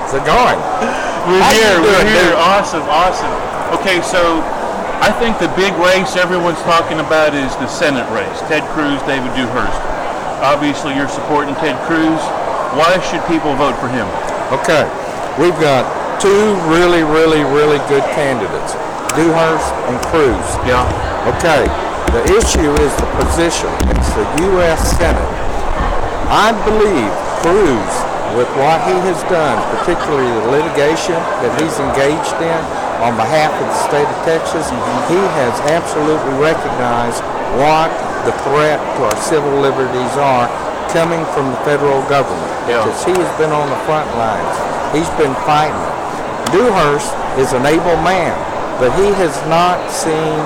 How's it going? We're here. Awesome. Okay, so I think the big race everyone's talking about is the Senate race. Ted Cruz, David Dewhurst. Obviously, you're supporting Ted Cruz. Why should people vote for him? Okay, we've got two really good candidates, Dewhurst and Cruz. Yeah. Okay, the issue is the position. It's the U.S. Senate. I believe Cruz, with what he has done, particularly the litigation that he's engaged in on behalf of the state of Texas, he has absolutely recognized what the threat to our civil liberties are coming from the federal government. Yeah. Because he has been on the front lines. He's been fighting it. Dewhurst is an able man, but he has not seen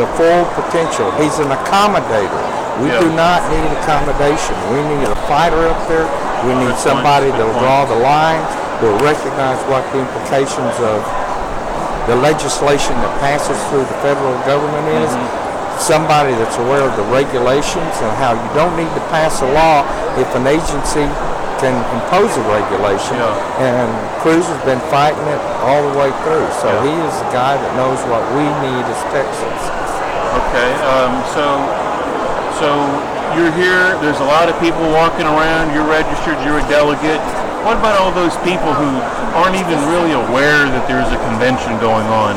the full potential. He's an accommodator. We do not need accommodation. We need a fighter up there. We need somebody that will draw the line, that will recognize what the implications of the legislation that passes through the federal government is. Somebody that's aware of the regulations and how you don't need to pass a law if an agency can impose a regulation. And Cruz has been fighting it all the way through. So he is the guy that knows what we need as Texans. Okay, so you're here, there's a lot of people walking around, you're registered, you're a delegate. What about all those people who aren't even really aware that there's a convention going on?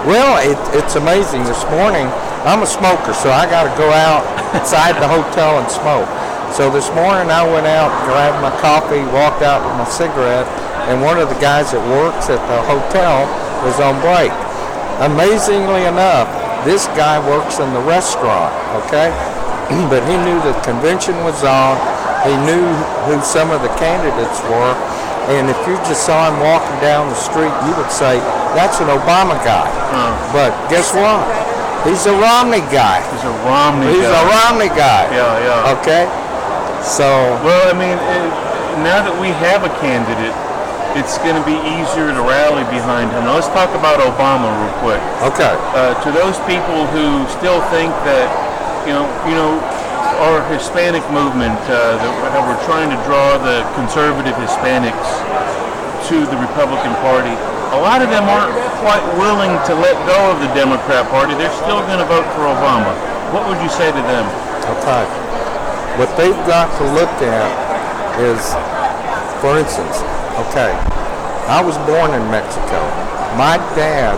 Well, it's amazing. This morning, I'm a smoker, so I got to go outside the hotel and smoke. So this morning I went out, grabbed my coffee, walked out with my cigarette, and one of the guys that works at the hotel was on break. Amazingly enough, this guy works in the restaurant, okay? But he knew the convention was on. He knew who some of the candidates were. And if you just saw him walking down the street, you would say, that's an Obama guy. But guess what? He's a Romney guy. He's a Romney guy. Yeah. Okay? So. Well, I mean, now that we have a candidate, it's going to be easier to rally behind him. Now, let's talk about Obama real quick. Okay. To those people who still think that, you know, our Hispanic movement, that we're trying to draw the conservative Hispanics to the Republican Party, a lot of them aren't quite willing to let go of the Democrat Party. They're still going to vote for Obama. What would you say to them? Okay. What they've got to look at is, for instance, okay, I was born in Mexico. My dad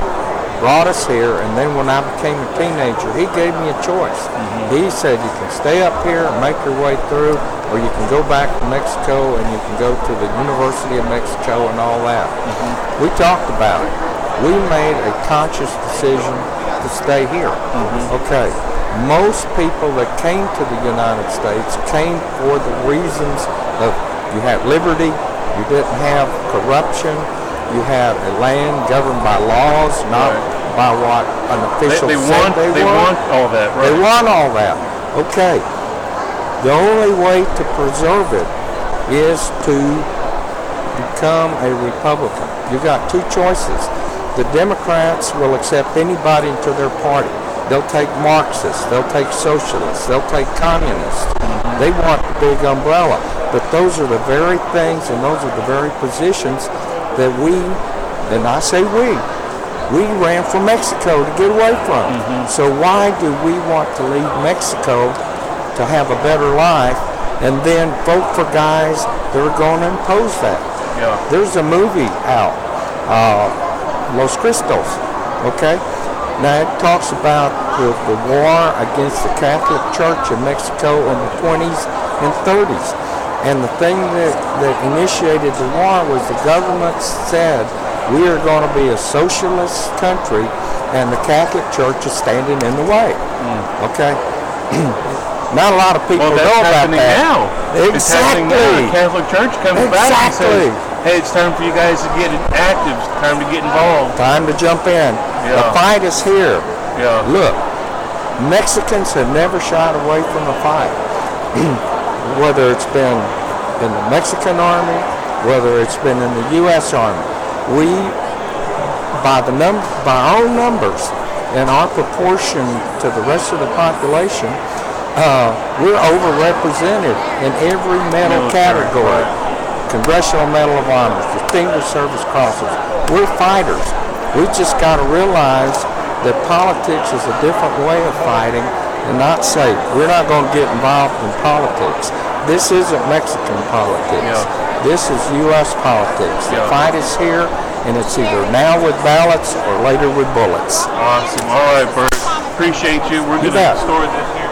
brought us here, and then when I became a teenager, he gave me a choice. He said, you can stay up here and make your way through, or you can go back to Mexico and you can go to the University of Mexico and all that. We talked about it. We made a conscious decision to stay here. Okay, most people that came to the United States came for the reasons of you had liberty, you didn't have corruption, you have a land governed by laws, not by what an official they said they want all that, right? They want all that. Okay. The only way to preserve it is to become a Republican. You've got two choices. The Democrats will accept anybody into their party. They'll take Marxists, they'll take socialists, they'll take communists. They want the big umbrella. But those are the very things and those are the very positions that we, and I say we ran from Mexico to get away from. So why do we want to leave Mexico to have a better life and then vote for guys that are going to impose that? There's a movie out, Los Cristos, okay? Now it talks about the war against the Catholic Church in Mexico in the 20s and 30s. And the thing that initiated the war was the government said, we are going to be a socialist country, and the Catholic Church is standing in the way. Okay? Not a lot of people know about that. Now. Exactly. It's happening now. The Catholic Church comes back and says, hey, it's time for you guys to get active. It's time to get involved. Time to jump in. The fight is here. Look, Mexicans have never shied away from a fight. Whether it's been in the Mexican army, whether it's been in the U.S. Army, we, by our own numbers and our proportion to the rest of the population, we're overrepresented in every mental category. Congressional Medal of Honor, Distinguished Service Crosses. We're fighters. We just got to realize that politics is a different way of fighting and not safe. We're not going to get involved in politics. This isn't Mexican politics. Yeah. This is U.S. politics. The fight is here, and it's either now with ballots or later with bullets. Awesome. All right, Bert. Appreciate you. We're going to store this here.